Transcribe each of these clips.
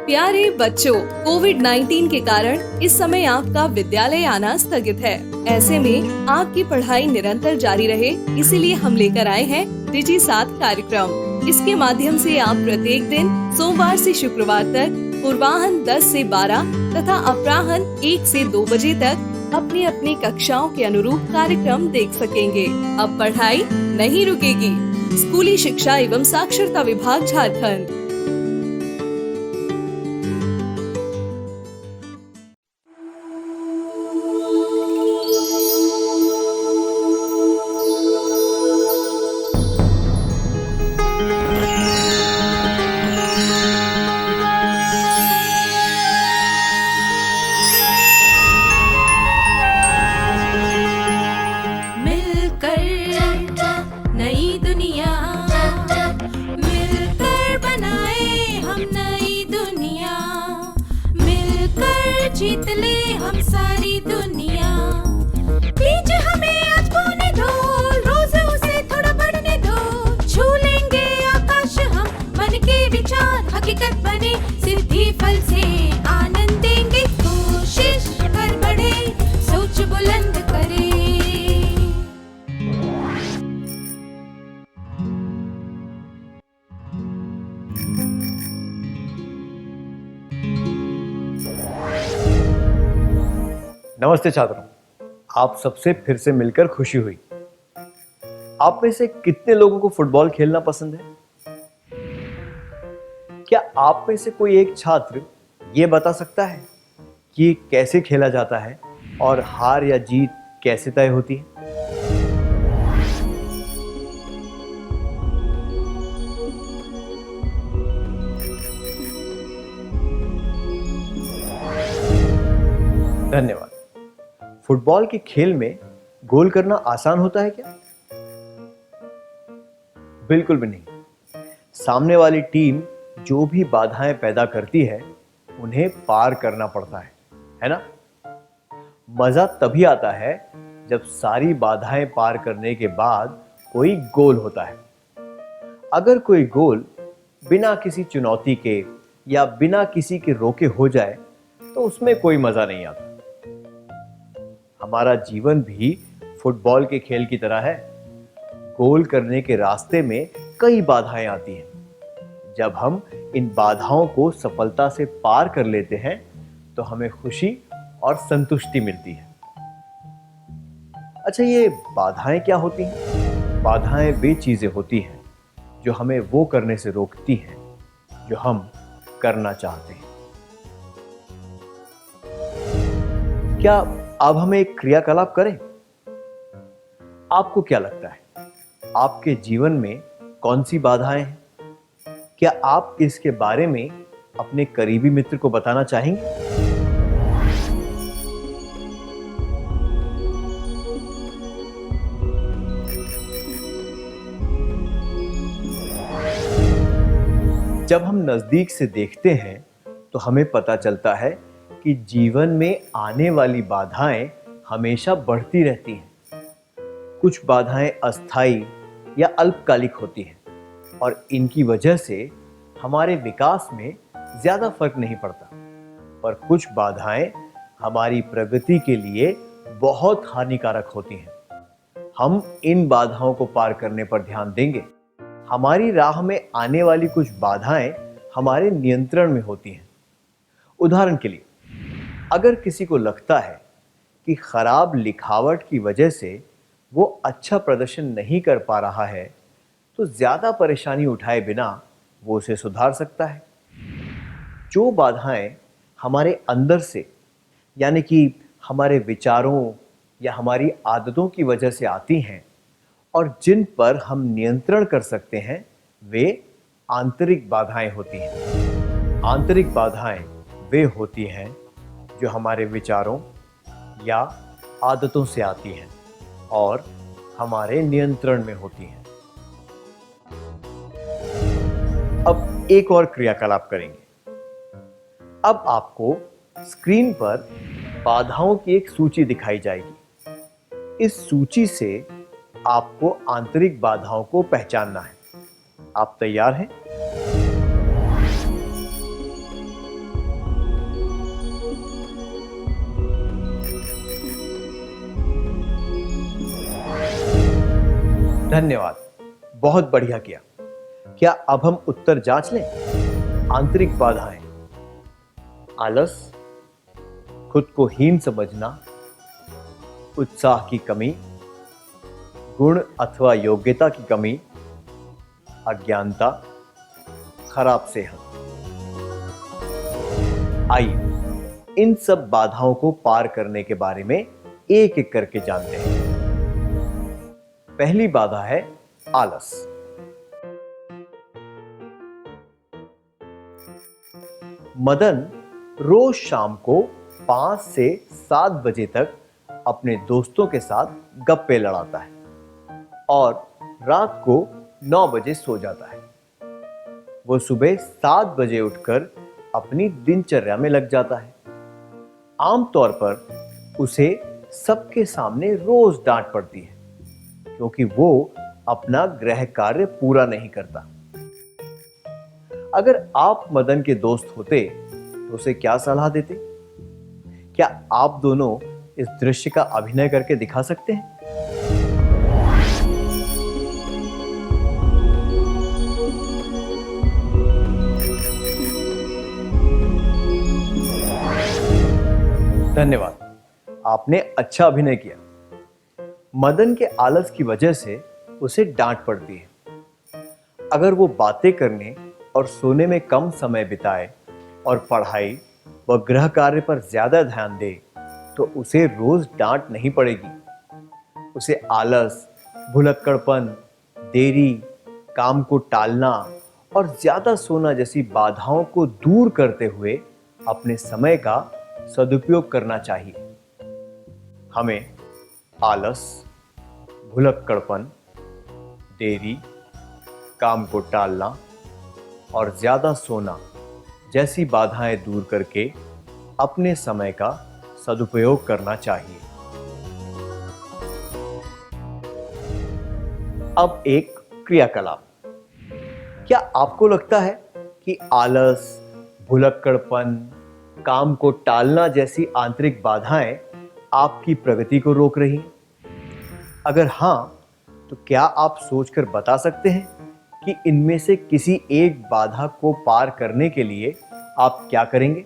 प्यारे बच्चों, कोविड-19 के कारण इस समय आपका विद्यालय आना स्थगित है। ऐसे में आपकी पढ़ाई निरंतर जारी रहे, इसीलिए हम लेकर आए हैं डिजी साथ कार्यक्रम। इसके माध्यम से आप प्रत्येक दिन सोमवार से शुक्रवार तक पूर्वाह्न 10 से 12 तथा अपराह्न 1 से 2 बजे तक अपनी अपनी कक्षाओं के अनुरूप कार्यक्रम देख सकेंगे। अब पढ़ाई नहीं रुकेगी। स्कूली शिक्षा एवं साक्षरता विभाग झारखंड। जीत ले हम सारी दुनिया। बीच हमें आज बोने दो, रोज उसे थोड़ा बढ़ने दो। छू लेंगे आकाश हम, मन के विचार हकीकत बने। सिद्धि फल से आनंद देंगे, कोशिश कर बढ़े, सोच बुलंद करे। नमस्ते छात्रों, आप सबसे फिर से मिलकर खुशी हुई। आप में से कितने लोगों को फुटबॉल खेलना पसंद है? क्या आप में से कोई एक छात्र ये बता सकता है कि कैसे खेला जाता है और हार या जीत कैसे तय होती है? धन्यवाद। फुटबॉल के खेल में गोल करना आसान होता है क्या? बिल्कुल भी नहीं। सामने वाली टीम जो भी बाधाएं पैदा करती है, उन्हें पार करना पड़ता है ना? मजा तभी आता है जब सारी बाधाएं पार करने के बाद कोई गोल होता है। अगर कोई गोल बिना किसी चुनौती के या बिना किसी के रोके हो जाए, तो उसमें कोई मजा नहीं आता। हमारा जीवन भी फुटबॉल के खेल की तरह है। गोल करने के रास्ते में कई बाधाएं आती हैं। जब हम इन बाधाओं को सफलता से पार कर लेते हैं, तो हमें खुशी और संतुष्टि मिलती है। अच्छा, ये बाधाएं क्या होती हैं? बाधाएं वे चीजें होती हैं जो हमें वो करने से रोकती हैं जो हम करना चाहते हैं। क्या अब हम एक क्रियाकलाप करें? आपको क्या लगता है, आपके जीवन में कौन सी बाधाएं हैं? क्या आप इसके बारे में अपने करीबी मित्र को बताना चाहेंगे? जब हम नजदीक से देखते हैं, तो हमें पता चलता है कि जीवन में आने वाली बाधाएं हमेशा बढ़ती रहती हैं। कुछ बाधाएं अस्थायी या अल्पकालिक होती हैं और इनकी वजह से हमारे विकास में ज्यादा फर्क नहीं पड़ता। पर कुछ बाधाएं हमारी प्रगति के लिए बहुत हानिकारक होती हैं। हम इन बाधाओं को पार करने पर ध्यान देंगे। हमारी राह में आने वाली कुछ बाधाएं हमारे नियंत्रण में होती हैं। उदाहरण के लिए, अगर किसी को लगता है कि खराब लिखावट की वजह से वो अच्छा प्रदर्शन नहीं कर पा रहा है, तो ज्यादा परेशानी उठाए बिना वो उसे सुधार सकता है। जो बाधाएं हमारे अंदर से, यानी कि हमारे विचारों या हमारी आदतों की वजह से आती हैं और जिन पर हम नियंत्रण कर सकते हैं, वे आंतरिक बाधाएं होती हैं। आंतरिक बाधाएं वे होती हैं जो हमारे विचारों या आदतों से आती हैं और हमारे नियंत्रण में होती हैं। अब एक और क्रियाकलाप करेंगे। अब आपको स्क्रीन पर बाधाओं की एक सूची दिखाई जाएगी। इस सूची से आपको आंतरिक बाधाओं को पहचानना है। आप तैयार हैं? धन्यवाद, बहुत बढ़िया किया। क्या अब हम उत्तर जांच लें? आंतरिक बाधाएं, आलस, खुद को हीन समझना, उत्साह की कमी, गुण अथवा योग्यता की कमी, अज्ञानता, खराब सेहत। आइए इन सब बाधाओं को पार करने के बारे में एक एक करके जानते हैं। पहली बाधा है आलस। मदन रोज शाम को 5 से 7 बजे तक अपने दोस्तों के साथ गप्पे लड़ाता है और रात को 9 बजे सो जाता है। वो सुबह 7 बजे उठकर अपनी दिनचर्या में लग जाता है। आमतौर पर उसे सबके सामने रोज डांट पड़ती है क्योंकि वो अपना गृह कार्य पूरा नहीं करता। अगर आप मदन के दोस्त होते तो उसे क्या सलाह देते? क्या आप दोनों इस दृश्य का अभिनय करके दिखा सकते हैं? धन्यवाद, आपने अच्छा अभिनय किया। मदन के आलस की वजह से उसे डांट पड़ती है। अगर वो बातें करने और सोने में कम समय बिताए और पढ़ाई व गृह कार्य पर ज्यादा ध्यान दे तो उसे रोज डांट नहीं पड़ेगी। उसे आलस, भुलक्कड़पन, देरी, काम को टालना और ज्यादा सोना जैसी बाधाओं को दूर करते हुए अपने समय का सदुपयोग करना चाहिए। हमें आलस, भुलक्कड़पन, देरी, काम को टालना और ज्यादा सोना जैसी बाधाएं दूर करके अपने समय का सदुपयोग करना चाहिए। अब एक क्रियाकलाप। क्या आपको लगता है कि आलस, भुलक्कड़पन, काम को टालना जैसी आंतरिक बाधाएं आपकी प्रगति को रोक रही हैं? अगर हां, तो क्या आप सोचकर बता सकते हैं कि इनमें से किसी एक बाधा को पार करने के लिए आप क्या करेंगे?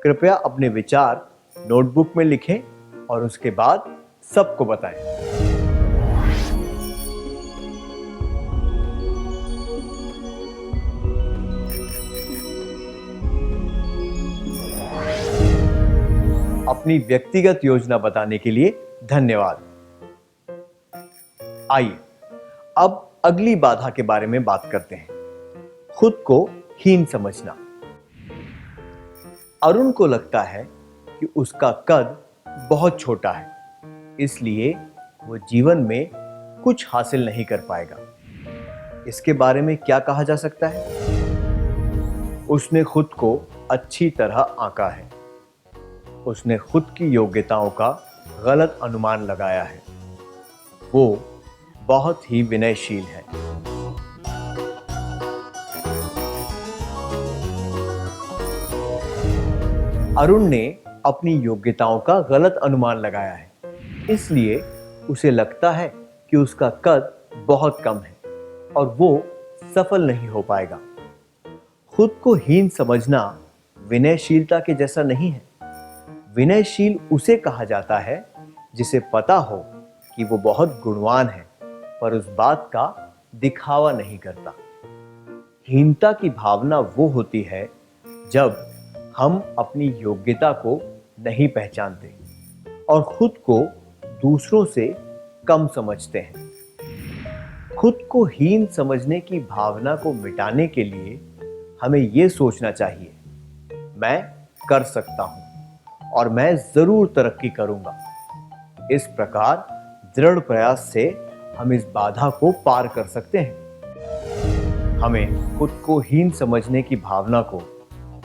कृपया अपने विचार नोटबुक में लिखें और उसके बाद सबको बताएं। अपनी व्यक्तिगत योजना बताने के लिए धन्यवाद। आइए अब अगली बाधा के बारे में बात करते हैं, खुद को हीन समझना। अरुण को लगता है कि उसका कद बहुत छोटा है, इसलिए वो जीवन में कुछ हासिल नहीं कर पाएगा। इसके बारे में क्या कहा जा सकता है? उसने खुद को अच्छी तरह आंका है। उसने खुद की योग्यताओं का गलत अनुमान लगाया है। वो बहुत ही विनयशील है। अरुण ने अपनी योग्यताओं का गलत अनुमान लगाया है, इसलिए उसे लगता है कि उसका कद बहुत कम है और वो सफल नहीं हो पाएगा। खुद को हीन समझना विनयशीलता के जैसा नहीं है। विनयशील उसे कहा जाता है जिसे पता हो कि वो बहुत गुणवान है पर उस बात का दिखावा नहीं करता। हीनता की भावना वो होती है जब हम अपनी योग्यता को नहीं पहचानते और खुद को दूसरों से कम समझते हैं। खुद को हीन समझने की भावना को मिटाने के लिए हमें ये सोचना चाहिए, मैं कर सकता हूं और मैं जरूर तरक्की करूंगा। इस प्रकार दृढ़ प्रयास से हम इस बाधा को पार कर सकते हैं। हमें खुद को हीन समझने की भावना को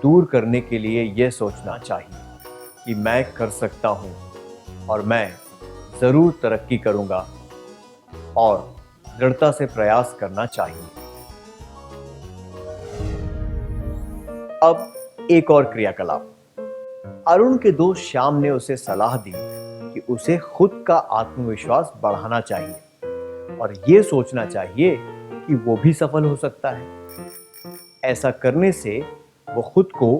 दूर करने के लिए यह सोचना चाहिए कि मैं कर सकता हूं और मैं जरूर तरक्की करूंगा और दृढ़ता से प्रयास करना चाहिए। अब एक और क्रियाकलाप। अरुण के दोस्त श्याम ने उसे सलाह दी कि उसे खुद का आत्मविश्वास बढ़ाना चाहिए। और ये सोचना चाहिए कि वो भी सफल हो सकता है। ऐसा करने से वो खुद को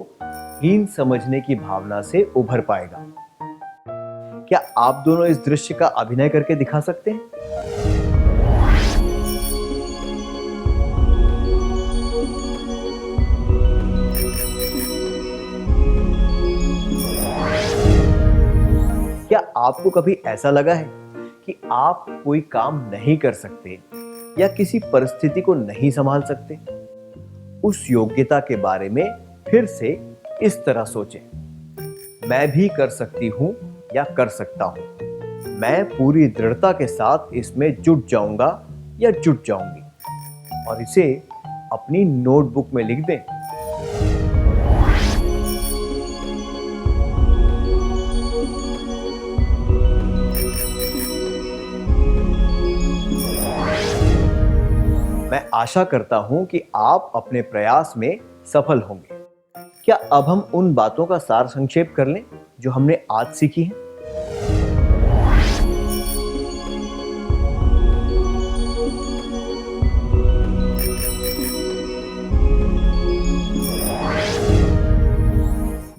हीन समझने की भावना से उभर पाएगा। क्या आप दोनों इस दृश्य का अभिनय करके दिखा सकते हैं? क्या आपको कभी ऐसा लगा है कि आप कोई काम नहीं कर सकते या किसी परिस्थिति को नहीं संभाल सकते? उस योग्यता के बारे में फिर से इस तरह सोचें, मैं भी कर सकती हूं या कर सकता हूं। मैं पूरी दृढ़ता के साथ इसमें जुट जाऊंगा या जुट जाऊंगी और इसे अपनी नोटबुक में लिख दें। मैं आशा करता हूं कि आप अपने प्रयास में सफल होंगे। क्या अब हम उन बातों का सार संक्षेप कर लें जो हमने आज सीखी हैं?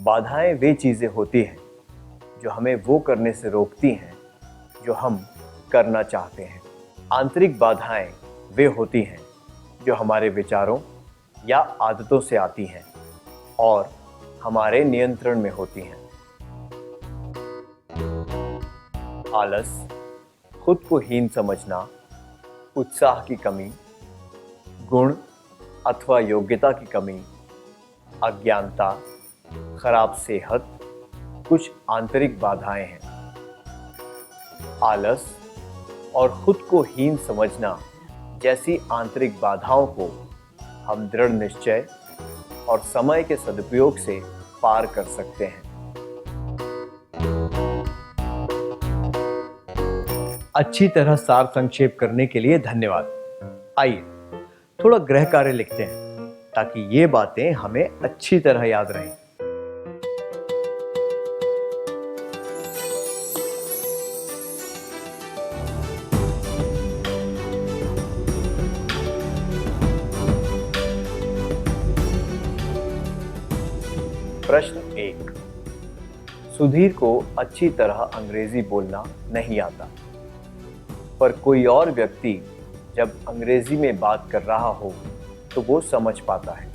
बाधाएं वे चीजें होती हैं जो हमें वो करने से रोकती हैं जो हम करना चाहते हैं। आंतरिक बाधाएं वे होती हैं जो हमारे विचारों या आदतों से आती हैं और हमारे नियंत्रण में होती हैं। आलस, खुद को हीन समझना, उत्साह की कमी, गुण अथवा योग्यता की कमी, अज्ञानता, खराब सेहत कुछ आंतरिक बाधाएं हैं। आलस और खुद को हीन समझना जैसी आंतरिक बाधाओं को हम दृढ़ निश्चय और समय के सदुपयोग से पार कर सकते हैं। अच्छी तरह सार संक्षेप करने के लिए धन्यवाद। आइए थोड़ा गृह कार्य लिखते हैं ताकि ये बातें हमें अच्छी तरह याद रहें। प्रश्न 1। सुधीर को अच्छी तरह अंग्रेजी बोलना नहीं आता, पर कोई और व्यक्ति जब अंग्रेजी में बात कर रहा हो तो वो समझ पाता है।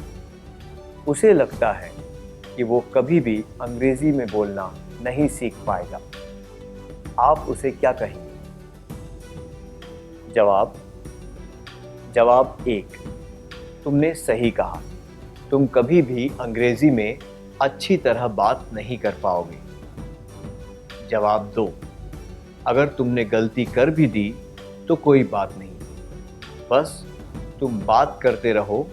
उसे लगता है कि वो कभी भी अंग्रेजी में बोलना नहीं सीख पाएगा। आप उसे क्या कहेंगे? जवाब 1। तुमने सही कहा। तुम कभी भी अंग्रेजी में अच्छी तरह बात नहीं कर पाओगे। जवाब 2। अगर तुमने गलती कर भी दी तो कोई बात नहीं, बस तुम बात करते रहो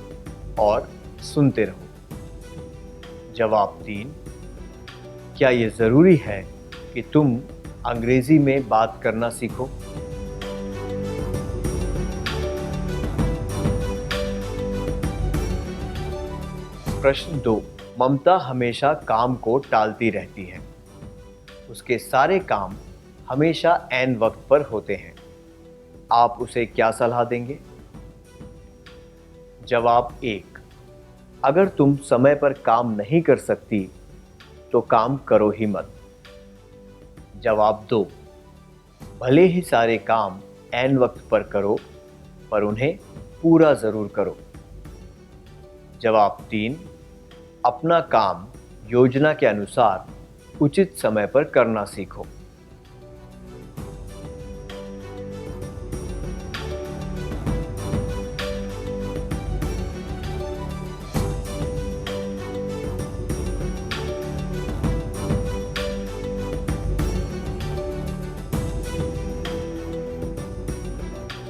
और सुनते रहो। जवाब 3। क्या ये ज़रूरी है कि तुम अंग्रेजी में बात करना सीखो? प्रश्न 2। ममता हमेशा काम को टालती रहती है। उसके सारे काम हमेशा ऐन वक्त पर होते हैं। आप उसे क्या सलाह देंगे? जवाब 1। अगर तुम समय पर काम नहीं कर सकती तो काम करो ही मत। जवाब 2। भले ही सारे काम ऐन वक्त पर करो, पर उन्हें पूरा ज़रूर करो। जवाब 3। अपना काम योजना के अनुसार उचित समय पर करना सीखो।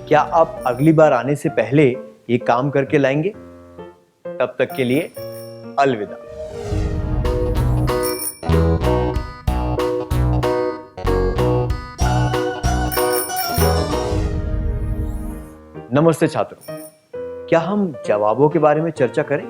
क्या आप अगली बार आने से पहले ये काम करके लाएंगे? तब तक के लिए अलविदा। नमस्ते छात्रों, क्या हम जवाबों के बारे में चर्चा करें?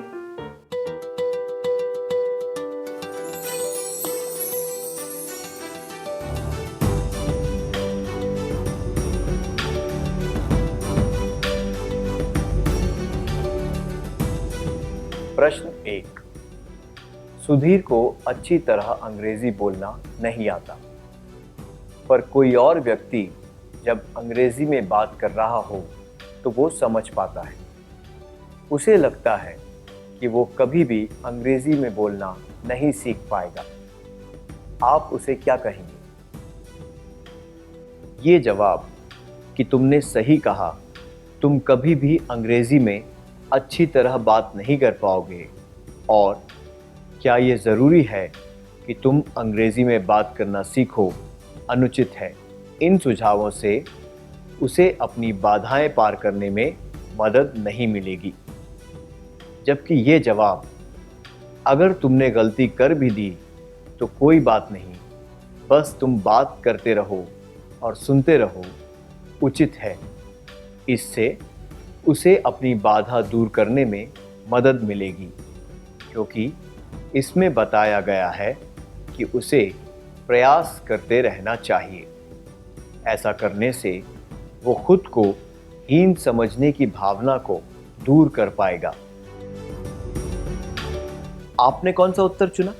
प्रश्न 1। सुधीर को अच्छी तरह अंग्रेजी बोलना नहीं आता, पर कोई और व्यक्ति जब अंग्रेजी में बात कर रहा हो तो वो समझ पाता है। उसे लगता है कि वो कभी भी अंग्रेजी में बोलना नहीं सीख पाएगा। आप उसे क्या कहेंगे? ये जवाब कि तुमने सही कहा, तुम कभी भी अंग्रेजी में अच्छी तरह बात नहीं कर पाओगे, और क्या ये ज़रूरी है कि तुम अंग्रेजी में बात करना सीखो, अनुचित है। इन सुझावों से उसे अपनी बाधाएं पार करने में मदद नहीं मिलेगी। जबकि ये जवाब, अगर तुमने गलती कर भी दी तो कोई बात नहीं, बस तुम बात करते रहो और सुनते रहो, उचित है। इससे उसे अपनी बाधा दूर करने में मदद मिलेगी, क्योंकि इसमें बताया गया है कि उसे प्रयास करते रहना चाहिए। ऐसा करने से वो खुद को हीन समझने की भावना को दूर कर पाएगा। आपने कौन सा उत्तर चुना?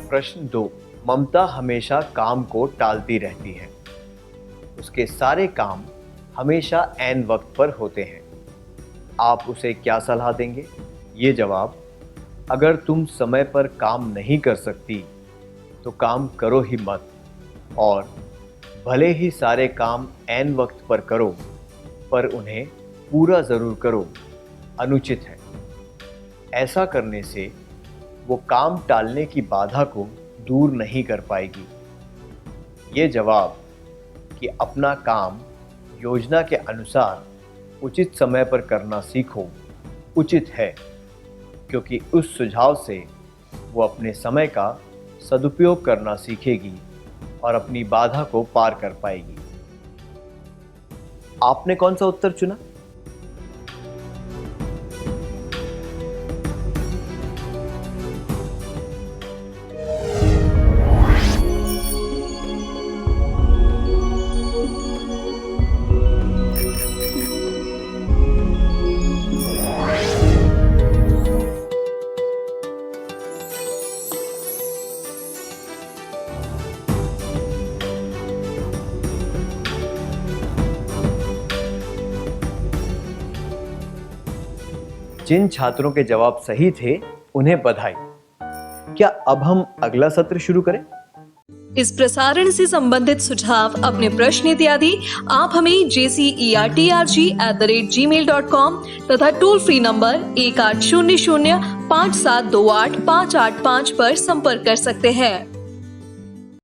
प्रश्न 2। ममता हमेशा काम को टालती रहती है। उसके सारे काम हमेशा ऐन वक्त पर होते हैं। आप उसे क्या सलाह देंगे? ये जवाब, अगर तुम समय पर काम नहीं कर सकती तो काम करो ही मत, और भले ही सारे काम ऐन वक्त पर करो, पर उन्हें पूरा ज़रूर करो, अनुचित है। ऐसा करने से वो काम टालने की बाधा को दूर नहीं कर पाएगी। ये जवाब कि अपना काम योजना के अनुसार उचित समय पर करना सीखो, उचित है, क्योंकि उस सुझाव से वो अपने समय का सदुपयोग करना सीखेगी और अपनी बाधा को पार कर पाएगी। आपने कौन सा उत्तर चुना? जिन छात्रों के जवाब सही थे उन्हें बधाई। क्या अब हम अगला सत्र शुरू करें? इस प्रसारण से संबंधित सुझाव, अपने प्रश्न इत्यादि आप हमें jcerg@gmail.com तथा टोल फ्री नंबर 1800 5728 585 पर संपर्क कर सकते हैं।